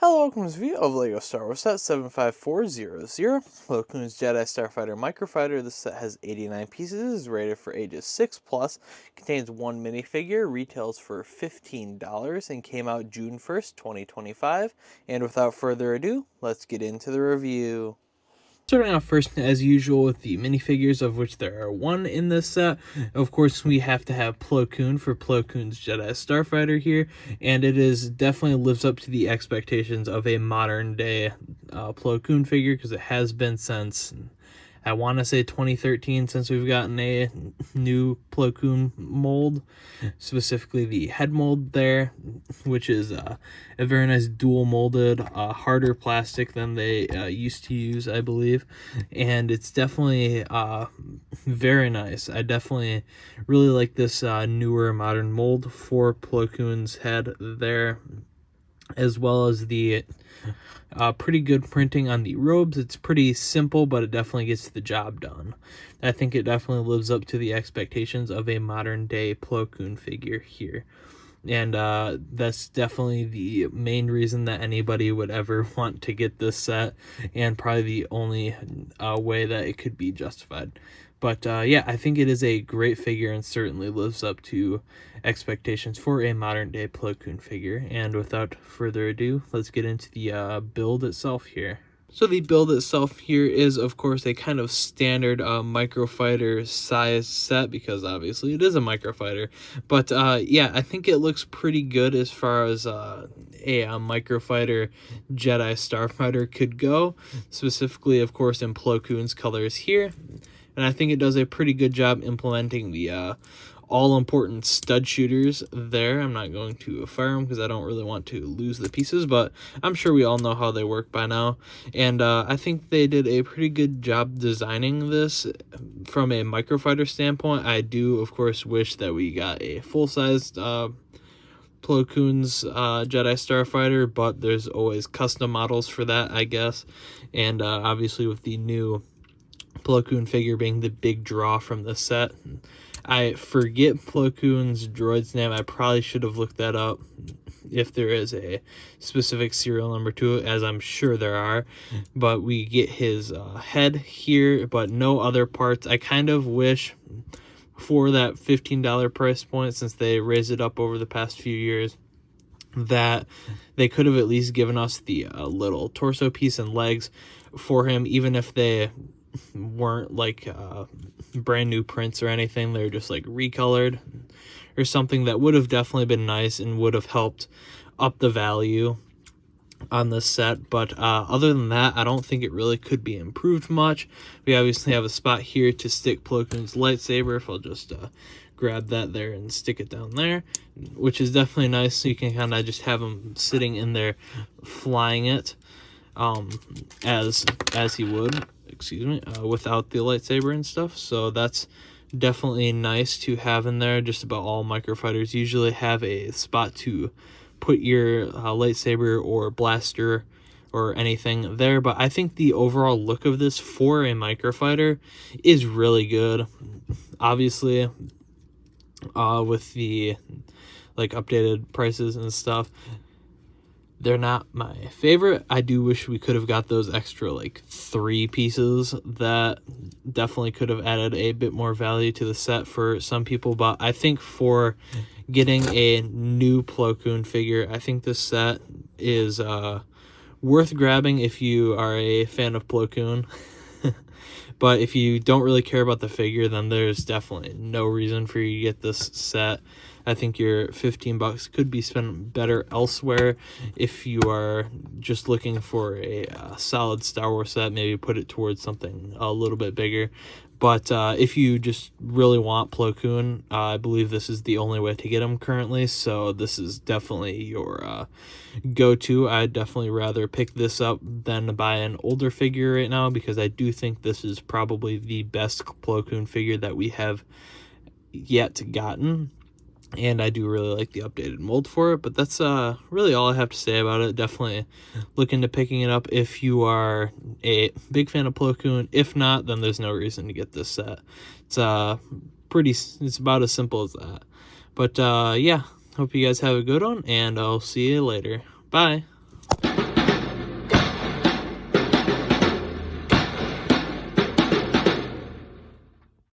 Hello, welcome to this video of LEGO Star Wars set 75400. Plo Koon's Jedi Starfighter Microfighter. This set has 89 pieces, is rated for ages 6+, contains one minifigure, retails for $15, and came out June 1st, 2025. And without further ado, let's get into the review. Starting off first, as usual, with the minifigures, of which there are one in this set. Of course, we have to have Plo Koon for Plo Koon's Jedi Starfighter here, and it is definitely lives up to the expectations of a modern-day Plo Koon figure, because it has been since, I want to say 2013, since we've gotten a new Plo Koon mold, specifically the head mold there, which is a very nice dual molded, harder plastic than they used to use, I believe, and it's definitely very nice. I definitely really like this newer modern mold for Plo Koon's head there, as well as the pretty good printing on the robes. It's pretty simple, but it definitely gets the job done. I think it definitely lives up to the expectations of a modern day Plo Koon figure here. And that's definitely the main reason that anybody would ever want to get this set, and probably the only way that it could be justified. But yeah, I think it is a great figure and certainly lives up to expectations for a modern day Plo Koon figure. And without further ado, let's get into the build itself here. So the build itself here is, of course, a kind of standard Microfighter size set, because obviously it is a Microfighter. But yeah, I think it looks pretty good as far as a Microfighter Jedi Starfighter could go, specifically, of course, in Plo Koon's colors here. And I think it does a pretty good job implementing the all-important stud shooters there. I'm not going to fire them because I don't really want to lose the pieces, but I'm sure we all know how they work by now. And I think they did a pretty good job designing this from a Microfighter standpoint. I do, of course, wish that we got a full-sized Plo Koon's Jedi Starfighter, but there's always custom models for that, I guess. And obviously with the new Plo Koon figure being the big draw from the set. I forget Plo Koon's droid's name. I probably should have looked that up if there is a specific serial number to it, as I'm sure there are. But we get his head here, but no other parts. I kind of wish for that $15 price point, since they raised it up over the past few years, that they could have at least given us the little torso piece and legs for him, even if they weren't like brand new prints or anything. They're just like recolored or something. That would have definitely been nice and would have helped up the value on this set. But other than that, I don't think it really could be improved much. We obviously have a spot here to stick Plo Koon's lightsaber. If I'll just grab that there and stick it down there, which is definitely nice, so you can kind of just have him sitting in there flying it as he would, excuse me, without the lightsaber and stuff. So that's definitely nice to have in there. Just about all Microfighters usually have a spot to put your lightsaber or blaster or anything there. But I think the overall look of this for a Microfighter is really good. Obviously, with the like updated prices and stuff, they're not my favorite. I do wish we could have got those extra like 3 pieces. That definitely could have added a bit more value to the set for some people. But I think for getting a new Plo Koon figure, I think this set is worth grabbing if you are a fan of Plo Koon. But if you don't really care about the figure, then there's definitely no reason for you to get this set. I think your $15 could be spent better elsewhere. If you are just looking for a solid Star Wars set, maybe put it towards something a little bit bigger. But if you just really want Plo Koon, I believe this is the only way to get him currently. So this is definitely your go-to. I'd definitely rather pick this up than buy an older figure right now, because I do think this is probably the best Plo Koon figure that we have yet gotten. And I do really like the updated mold for it. But that's really all I have to say about it. Definitely look into picking it up if you are a big fan of Plo Koon. If not, then there's no reason to get this set. It's it's about as simple as that. But yeah, hope you guys have a good one, and I'll see you later. Bye.